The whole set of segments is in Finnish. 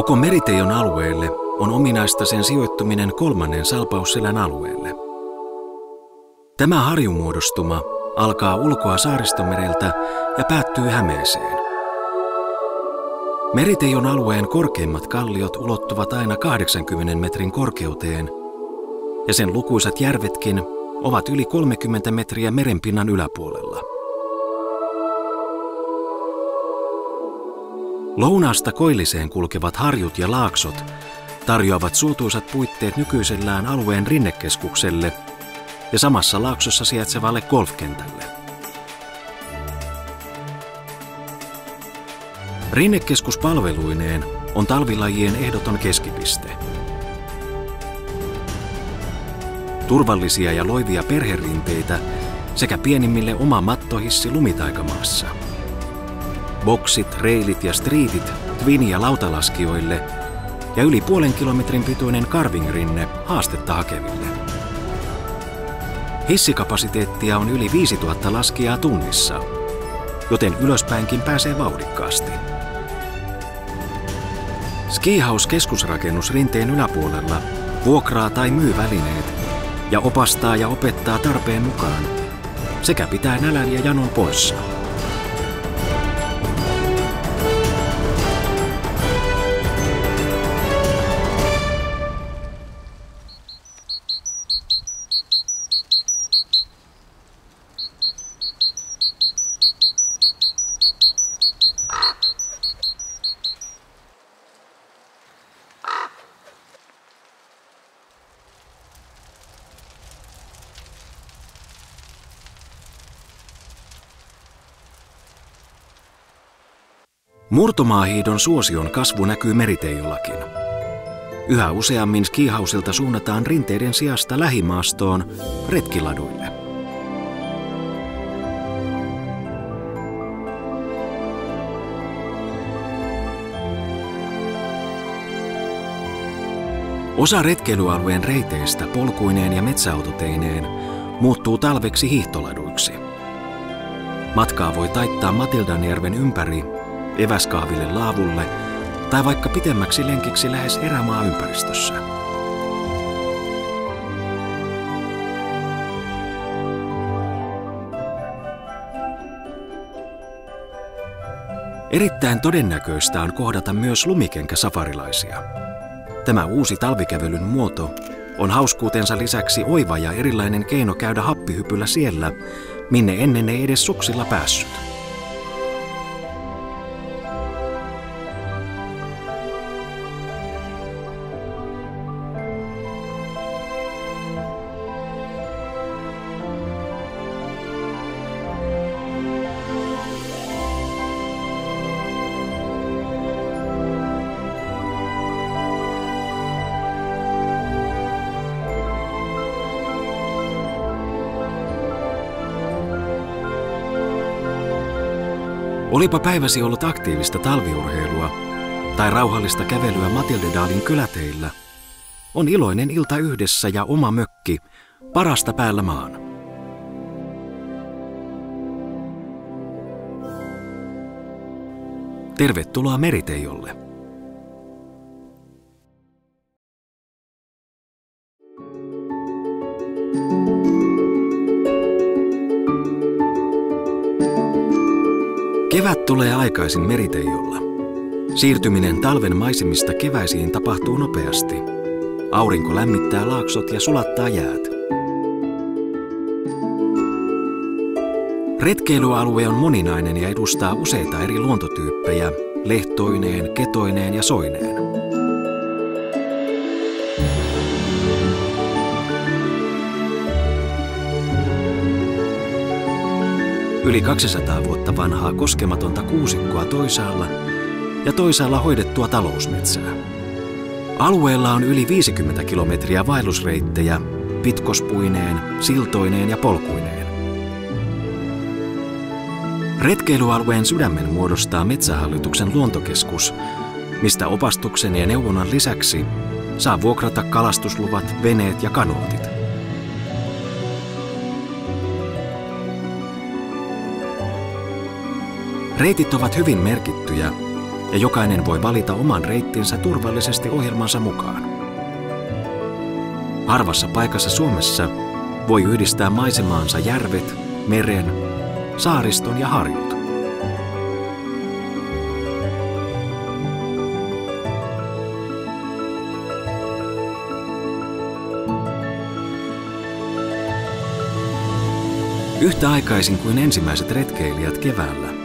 Koko Meriteijon alueelle on ominaista sen sijoittuminen kolmannen Salpausselän alueelle. Tämä harjumuodostuma alkaa ulkoa Saaristomereltä ja päättyy Hämeeseen. Meriteijon alueen korkeimmat kalliot ulottuvat aina 80 metrin korkeuteen, ja sen lukuisat järvetkin ovat yli 30 metriä merenpinnan yläpuolella. Lounaasta koilliseen kulkevat harjut ja laaksot tarjoavat suotuisat puitteet nykyisellään alueen rinnekeskukselle ja samassa laaksossa sijaitsevalle golfkentälle. Rinnekeskus palveluineen on talvilajien ehdoton keskipiste. Turvallisia ja loivia perherinteitä sekä pienimmille oma mattohissi lumitaikkamaassa. Boksit, reilit ja striitit twin- ja lautalaskijoille ja yli puolen kilometrin pituinen carving-rinne haastetta hakeville. Hissikapasiteettia on yli 5000 laskijaa tunnissa, joten ylöspäinkin pääsee vauhdikkaasti. Skihouse-keskusrakennus rinteen yläpuolella vuokraa tai myy välineet ja opastaa ja opettaa tarpeen mukaan sekä pitää nälän ja janon poissa. Murtomaahiidon suosion kasvu näkyy Meriteijollakin. Yhä useammin skihausilta suunnataan rinteiden sijasta lähimaastoon retkiladuille. Osa retkeilyalueen reiteistä polkuineen ja metsäautoteineen muuttuu talveksi hiihtoladuiksi. Matkaa voi taittaa Matildanjärven ympäri eväskahville laavulle tai vaikka pitemmäksi lenkiksi lähes erämaaympäristössä. Erittäin todennäköistä on kohdata myös lumikenkäsafarilaisia. Tämä uusi talvikävelyn muoto on hauskuutensa lisäksi oiva ja erilainen keino käydä happihypyllä siellä, minne ennen ei edes suksilla päässyt. Olipa päiväsi ollut aktiivista talviurheilua tai rauhallista kävelyä Matildedalin kyläteillä, on iloinen ilta yhdessä ja oma mökki parasta päällä maan. Tervetuloa Meriteijolle. Kevät tulee aikaisin Meriteijolla. Siirtyminen talven maisemista keväisiin tapahtuu nopeasti. Aurinko lämmittää laaksot ja sulattaa jäät. Retkeilyalue on moninainen ja edustaa useita eri luontotyyppejä, lehtoineen, ketoineen ja soineen. Yli 200 vuotta vanhaa koskematonta kuusikkoa toisaalla ja toisaalla hoidettua talousmetsää. Alueella on yli 50 kilometriä vaellusreittejä pitkospuineen, siltoineen ja polkuineen. Retkeilualueen sydämen muodostaa Metsähallituksen luontokeskus, mistä opastuksen ja neuvonnan lisäksi saa vuokrata kalastusluvat, veneet ja kanootit. Reitit ovat hyvin merkittyjä ja jokainen voi valita oman reittinsä turvallisesti ohjelmansa mukaan. Harvassa paikassa Suomessa voi yhdistää maisemaansa järvet, meren, saariston ja harjut. Yhtä aikaisin kuin ensimmäiset retkeilijät keväällä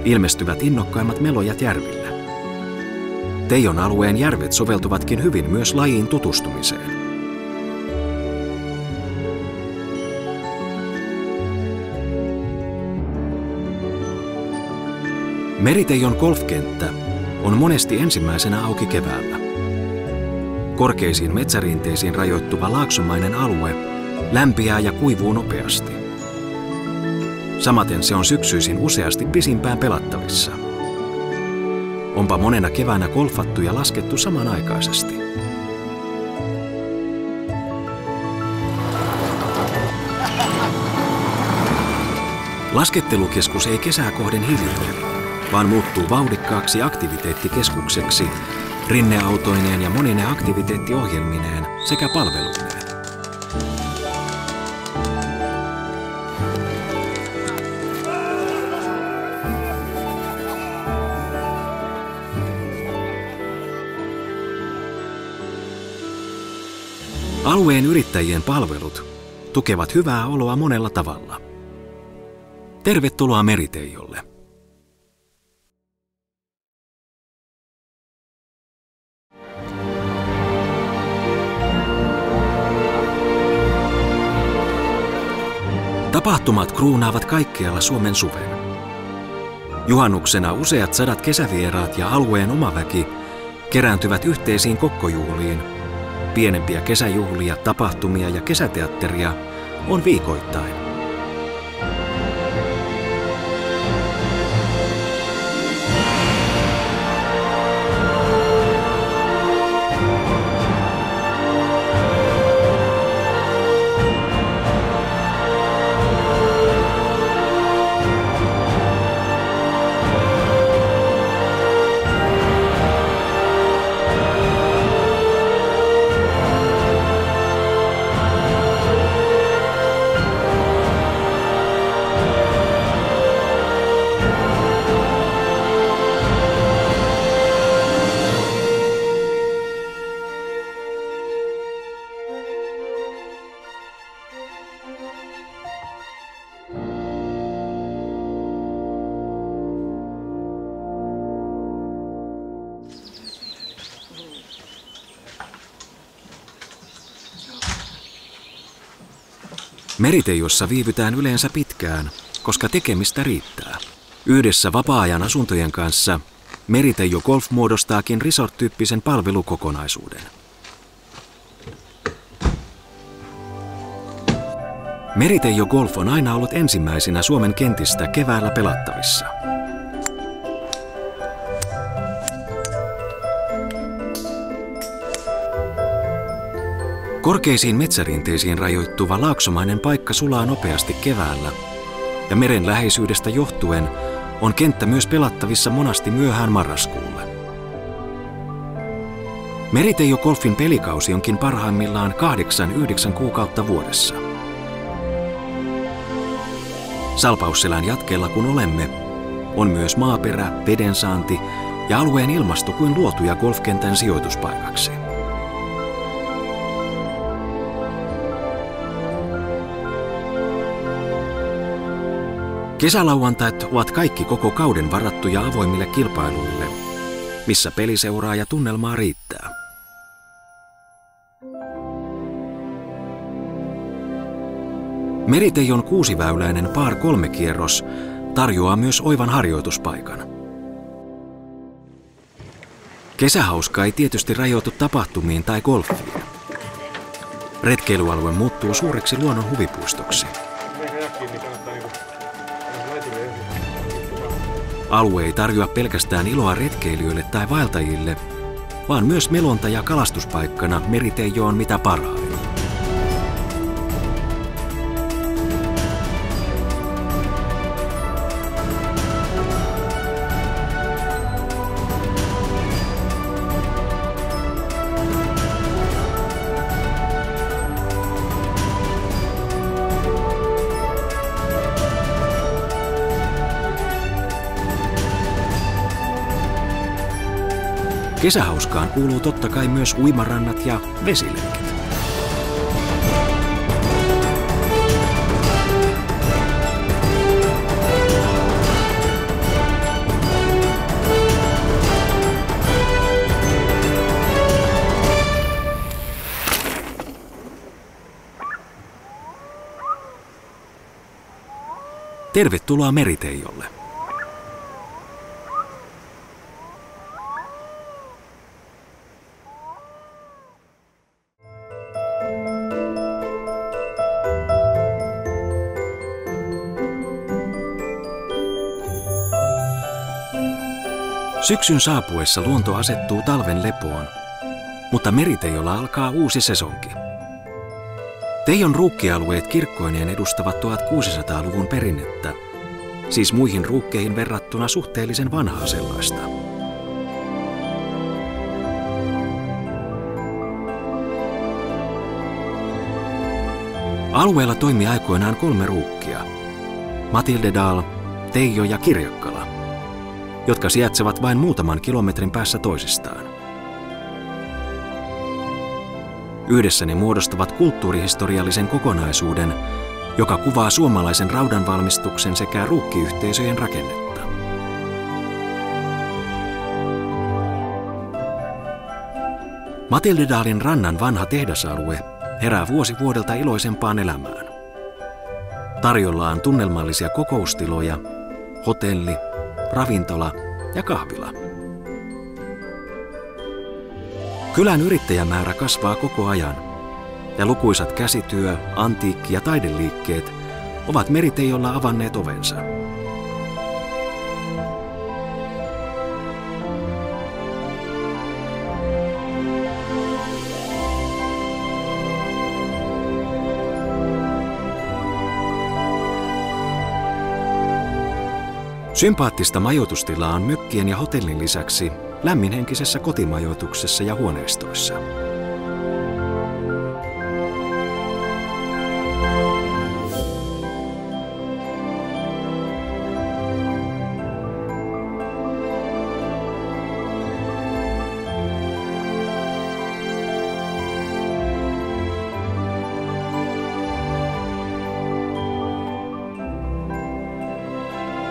ilmestyvät innokkaimmat melojat järvillä. Teijon alueen järvet soveltuvatkin hyvin myös lajiin tutustumiseen. Meriteijon golfkenttä on monesti ensimmäisenä auki keväällä. Korkeisiin metsärinteisiin rajoittuva laaksomainen alue lämpiää ja kuivuu nopeasti. Samaten se on syksyisin useasti pisimpään pelattavissa. Onpa monena keväänä golfattu ja laskettu samanaikaisesti. Laskettelukeskus ei kesää kohden hiljene, vaan muuttuu vauhdikkaaksi aktiviteettikeskukseksi rinneautoineen ja monine aktiviteettiohjelmineen sekä palveluineen. Alueen yrittäjien palvelut tukevat hyvää oloa monella tavalla. Tervetuloa Meriteijolle! Tapahtumat kruunaavat kaikkialla Suomen suven. Juhannuksena useat sadat kesävieraat ja alueen oma väki kerääntyvät yhteisiin kokkojuhliin. Pienempiä kesäjuhlia, tapahtumia ja kesäteatteria on viikoittain. Meriteijossa viivytään yleensä pitkään, koska tekemistä riittää. Yhdessä vapaa-ajan asuntojen kanssa Meriteijo Golf muodostaakin resort-tyyppisen palvelukokonaisuuden. Meriteijo Golf on aina ollut ensimmäisenä Suomen kentistä keväällä pelattavissa. Korkeisiin metsärinteisiin rajoittuva laaksomainen paikka sulaa nopeasti keväällä, ja meren läheisyydestä johtuen on kenttä myös pelattavissa monasti myöhään marraskuulle. Meriteijo Golfin pelikausi onkin parhaimmillaan 8-9 kuukautta vuodessa. Salpausselän jatkeella kun olemme, on myös maaperä, vedensaanti ja alueen ilmasto kuin luotuja golfkentän sijoituspaikaksi. Kesälauantait ovat kaikki koko kauden varattuja avoimille kilpailuille, missä peliseuraa ja tunnelmaa riittää. Meriteijon 6-väyläinen par 3-kierros tarjoaa myös oivan harjoituspaikan. Kesähauska ei tietysti rajoitu tapahtumiin tai golfiin. Retkeilyalue muuttuu suureksi luonnon huvipuistoksi. Alue ei tarjoa pelkästään iloa retkeilijöille tai vaeltajille, vaan myös melonta- ja kalastuspaikkana Meriteijo on mitä parhain. Kesähauskaan kuuluu totta kai myös uimarannat ja vesileikit. Tervetuloa Meriteijolle. Syksyn saapuessa luonto asettuu talven lepoon, mutta Meriteijolla alkaa uusi sesonki. Teijon ruukkialueet kirkkoineen edustavat 1600-luvun perinnettä, siis muihin ruukkeihin verrattuna suhteellisen vanhaa sellaista. Alueella toimi aikoinaan 3 ruukkia, Matildedal, Teijo ja Kirjakkala, jotka sijaitsevat vain muutaman kilometrin päässä toisistaan. Yhdessä ne muodostavat kulttuurihistoriallisen kokonaisuuden, joka kuvaa suomalaisen raudanvalmistuksen sekä ruukkiyhteisöjen rakennetta. Matildedalin rannan vanha tehdasalue herää vuosi vuodelta iloisempaan elämään. Tarjolla on tunnelmallisia kokoustiloja, hotelli, ravintola ja kahvila. Kylän yrittäjämäärä kasvaa koko ajan, ja lukuisat käsityö-, antiikki- ja taideliikkeet ovat Meriteijolla avanneet ovensa. Sympaattista majoitustilaa on mökkien ja hotellin lisäksi lämminhenkisessä kotimajoituksessa ja huoneistoissa.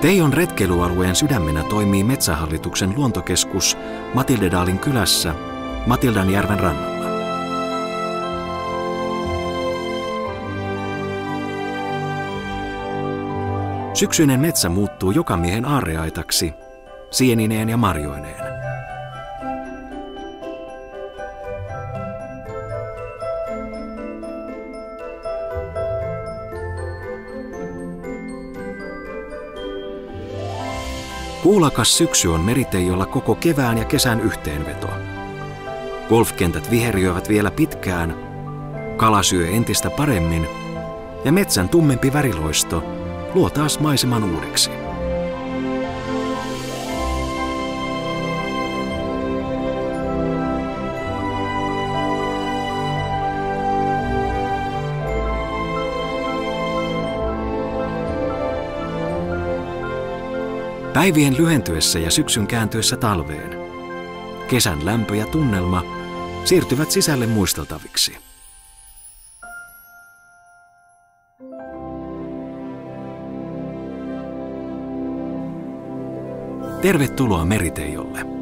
Teijon retkeilyalueen sydämenä toimii Metsähallituksen luontokeskus Matildedalin kylässä Matildanjärven rannalla. Syksyinen metsä muuttuu jokamiehen aarreaitaksi, sienineen ja marjoineen. Kuulakas syksy on Meriteijolla koko kevään ja kesän yhteenveto. Golfkentät viheriöivät vielä pitkään, kala syö entistä paremmin ja metsän tummempi väriloisto luo taas maiseman uudeksi. Päivien lyhentyessä ja syksyn kääntyessä talveen, kesän lämpö ja tunnelma siirtyvät sisälle muisteltaviksi. Tervetuloa Meriteijolle.